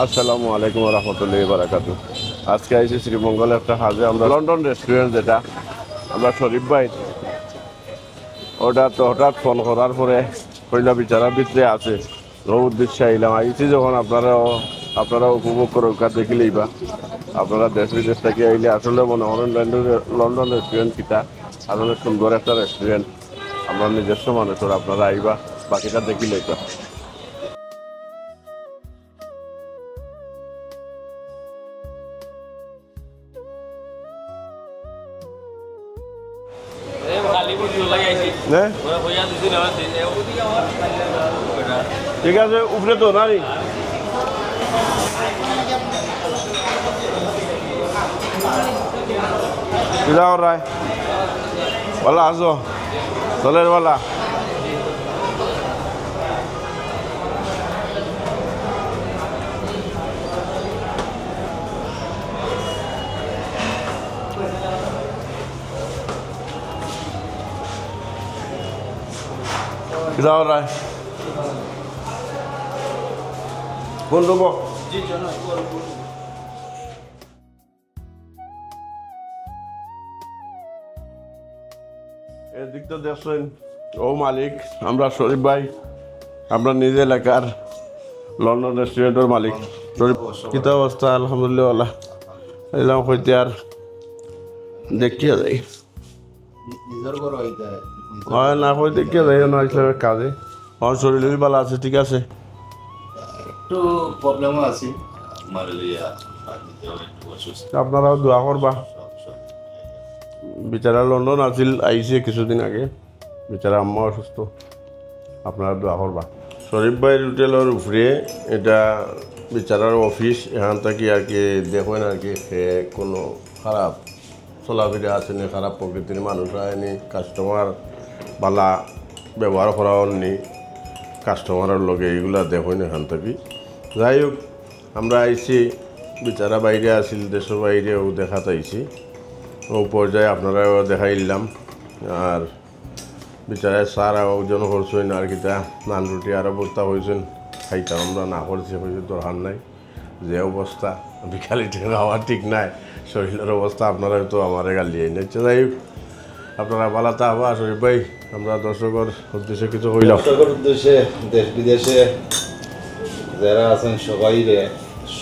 আসসালামু আলাইকুম রহমতুল্লাহি বারাকাতু। আজকে আইছি শ্রীমঙ্গলে একটা হাজে আমরা লন্ডন রেস্টুরেন্ট যেটা আমরা শরীফ ভাই ওটা তো হঠাৎ ফোন করার পরে কইলা বিচারার ভিতরে আছে উদ্দেশ্যে আইলাম আইছি যখন আপনারা উপভোগ করে দেখিলেই বা আপনারা দেশ বিদেশ থেকে আইলে আসলে মনে করেন লন্ডন রেস্টুরেন্ট কিটা আসলে সুন্দর একটা রেস্টুরেন্ট আমরা নিজস্ব মানুষের আপনারা আইবা বাকিটা দেখিলেই তো। ঠিক আছে উপরে তো নারী রায় বলা আসো চলের বলা যাও রায় কোন দেবো এদিক তো দেখছেন ও মালিক আমরা শরীফ ভাই আমরা নিজে এলাকার লন্ডন রেস্টুরেন্টের মালিক শরীফ কিতা অবস্থা আলহামদুলিল্লাহ এলাম হইতে আর দেখিয়া যাই হয় না হয়ে দেখিয়া যাই না হিসাবে কাজে আমার শরীরের ভালো আছে ঠিক আছে একটু প্রবলেমও আছে আপনারাও দোয়া করবা বিচারা লন্ডন আছিল আইসে কিছুদিন আগে বিচারা আম্মা অসুস্থ আপনারা দোয়া করবা শরীফ ভাইয়ের হোটেলের উপরে এটা বিচারার অফিস এখান থেকে আর কি দেখবেন আর কি কোনো খারাপ চলাফেরা আছে নি খারাপ প্রকৃতির মানুষ আয়নি কাস্টমার বালা ব্যবহার করা হয়নি কাস্টমারের লগে এইগুলা দেখেন এখান থেকে যাই হোক আমরা আইছি বিচারা বাইরে আসিল দেশের বাইরেও দেখাতে আইছি ও পর্যায়ে আপনারাও দেখাইলাম আর বিচারায় স্যার ওজন করছেন আর কিতা নান রুটি আরও বস্তা হয়েছেন খাইতাম আমরা না করছি হয়েছে দরকার নাই যে অবস্থা বিকালি খাওয়া ঠিক নাই শরীরের অবস্থা আপনারা তো আমার গালি নিচ্ছে যাই হোক আপনারা ভালো থাকবা শরীফ ভাই আমরা দর্শকের উদ্দেশ্যে কিছু হইলাম দর্শকের উদ্দেশ্যে দেশ বিদেশে যারা আছেন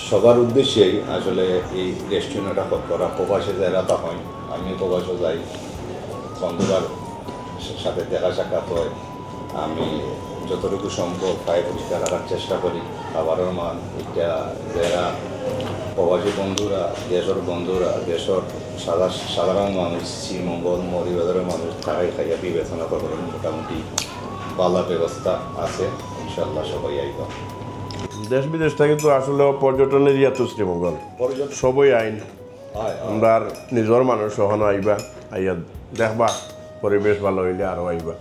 সবার উদ্দেশ্যেই আসলে এই রেস্টুরেন্টটা করা প্রবাসে যারা তা হয় আমি প্রবাসে যাই বন্ধুবার সাথে দেখা সাক্ষাৎ হয় আমি যতটুকু সম্ভব পায়ে পরিষ্কার রাখার চেষ্টা করি খাবারের মান এটা যারা প্রবাসী বন্ধুরা দেশের সাধারণ মানুষ শ্রীমঙ্গল মরিবাজারের মানুষ তারাই খাইয়া বিবেচনা করবেন মোটামুটি ভালো ব্যবস্থা আছে ইনশাল্লাহ সবাই আইব দেশ বিদেশ থেকে তো আসলে পর্যটনের তো শ্রীমঙ্গল সবই আইন আমরা নিজের মানুষ সহন আইবা আইয়া দেখবা পরিবেশ ভালো হইলে আরও আইবা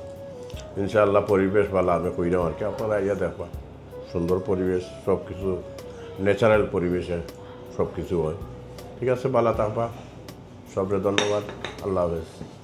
ইনশাআল্লাহ পরিবেশ ভালো আমি কইলাম আর কি আপনারা আইয়া দেখবা সুন্দর পরিবেশ সব কিছু ন্যাচারাল পরিবেশে সব কিছু হয় ঠিক আছে ভালো থাকবা সবরে ধন্যবাদ আল্লাহ হাফেজ।